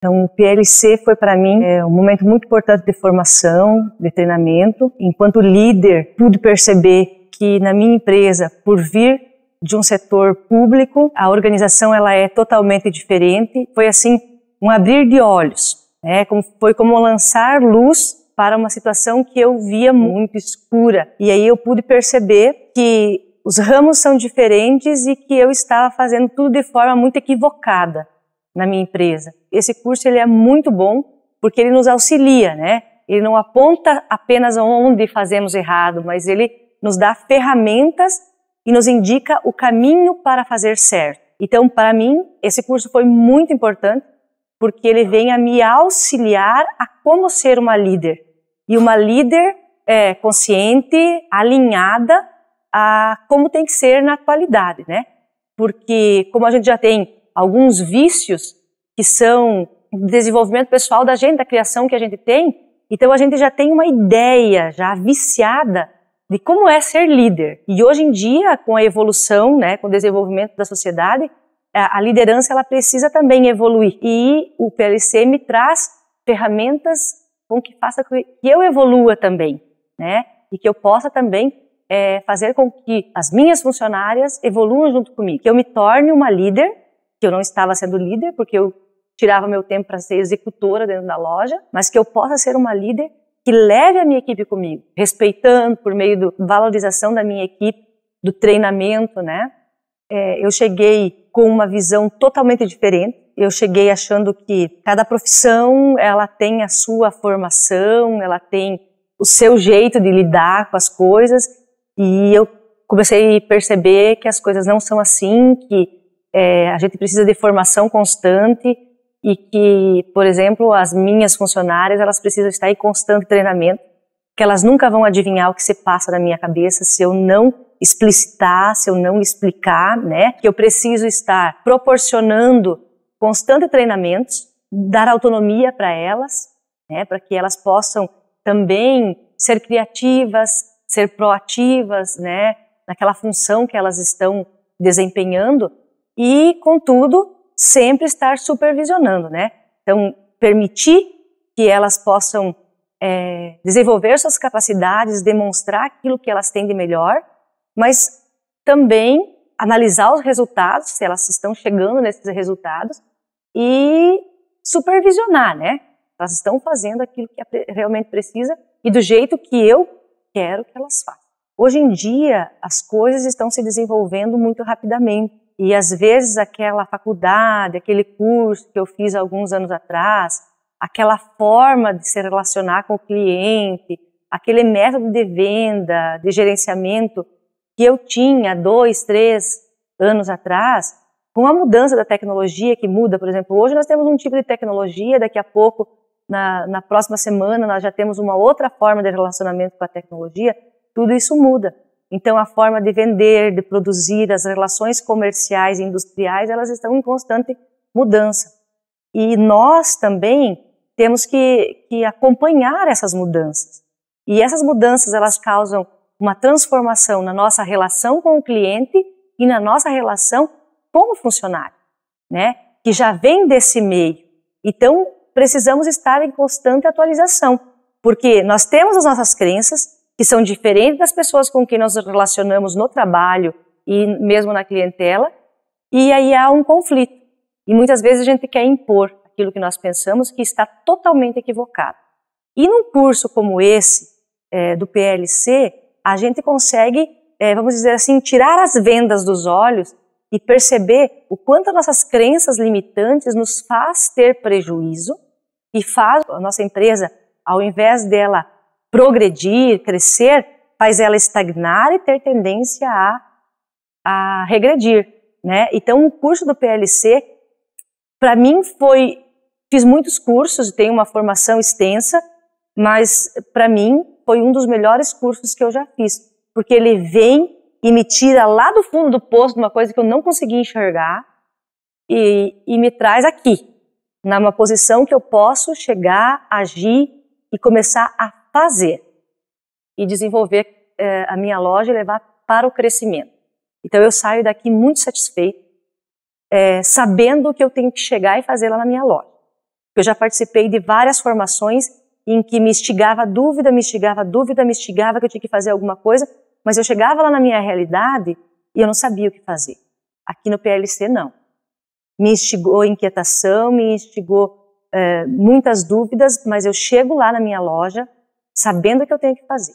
Então, o PLC foi para mim um momento muito importante de formação, de treinamento. Enquanto líder, pude perceber que na minha empresa, por vir de um setor público, a organização ela é totalmente diferente. Foi assim um abrir de olhos, né? Foi como lançar luz para uma situação que eu via muito escura. E aí eu pude perceber que os ramos são diferentes e que eu estava fazendo tudo de forma muito equivocada na minha empresa. Esse curso ele é muito bom porque ele nos auxilia, né? Ele não aponta apenas onde fazemos errado, mas ele nos dá ferramentas e nos indica o caminho para fazer certo. Então, para mim, esse curso foi muito importante porque ele vem a me auxiliar a como ser uma líder. E uma líder consciente, alinhada a como tem que ser na atualidade, né? Porque como a gente já tem alguns vícios que são desenvolvimento pessoal da gente, da criação que a gente tem, então a gente já tem uma ideia já viciada de como é ser líder. E hoje em dia, com a evolução, né, com o desenvolvimento da sociedade, a liderança ela precisa também evoluir. E o PLC me traz ferramentas com que faça que eu evolua também, né? E que eu possa também fazer com que as minhas funcionárias evoluam junto comigo. Que eu me torne uma líder, que eu não estava sendo líder, porque eu tirava meu tempo para ser executora dentro da loja, mas que eu possa ser uma líder que leve a minha equipe comigo, respeitando por meio da valorização da minha equipe, do treinamento, né? Eu cheguei com uma visão totalmente diferente. Eu cheguei achando que cada profissão ela tem a sua formação, ela tem o seu jeito de lidar com as coisas, e eu comecei a perceber que as coisas não são assim, que a gente precisa de formação constante e que, por exemplo, as minhas funcionárias elas precisam estar em constante treinamento, que elas nunca vão adivinhar o que se passa na minha cabeça se eu não explicitar, se eu não explicar, né? Que eu preciso estar proporcionando constante treinamentos, dar autonomia para elas, né? Para que elas possam também ser criativas, ser proativas, né? Naquela função que elas estão desempenhando e, contudo, sempre estar supervisionando, né? Então, permitir que elas possam desenvolver suas capacidades, demonstrar aquilo que elas têm de melhor, mas também analisar os resultados, se elas estão chegando nesses resultados, e supervisionar, né? Elas estão fazendo aquilo que realmente precisa e do jeito que eu quero que elas façam. Hoje em dia, as coisas estão se desenvolvendo muito rapidamente e às vezes aquela faculdade, aquele curso que eu fiz há alguns anos atrás, aquela forma de se relacionar com o cliente, aquele método de venda, de gerenciamento que eu tinha 2, 3 anos atrás, com a mudança da tecnologia que muda, por exemplo, hoje nós temos um tipo de tecnologia, daqui a pouco, na próxima semana, nós já temos uma outra forma de relacionamento com a tecnologia, tudo isso muda. Então, a forma de vender, de produzir, as relações comerciais e industriais, elas estão em constante mudança. E nós também temos que acompanhar essas mudanças. E essas mudanças, elas causam uma transformação na nossa relação com o cliente e na nossa relação com o funcionário, né? Que já vem desse meio. Então, precisamos estar em constante atualização, porque nós temos as nossas crenças, que são diferentes das pessoas com quem nós nos relacionamos no trabalho e mesmo na clientela, e aí há um conflito. E muitas vezes a gente quer impor aquilo que nós pensamos que está totalmente equivocado. E num curso como esse, do PLC, a gente consegue, vamos dizer assim, tirar as vendas dos olhos e perceber o quanto as nossas crenças limitantes nos faz ter prejuízo e faz a nossa empresa, ao invés dela progredir, crescer, faz ela estagnar e ter tendência a regredir, né? Então, o curso do PLC, para mim fiz muitos cursos, tenho uma formação extensa, mas para mim foi um dos melhores cursos que eu já fiz, porque ele vem e me tira lá do fundo do poço de uma coisa que eu não conseguia enxergar e me traz aqui, numa posição que eu posso chegar, agir e começar a fazer e desenvolver a minha loja e levar para o crescimento. Então eu saio daqui muito satisfeito, sabendo o que eu tenho que chegar e fazer lá na minha loja. Eu já participei de várias formações em que me instigava dúvida, que eu tinha que fazer alguma coisa, mas eu chegava lá na minha realidade e eu não sabia o que fazer. Aqui no PLC, não. Me instigou inquietação, me instigou muitas dúvidas, mas eu chego lá na minha loja sabendo o que eu tenho que fazer.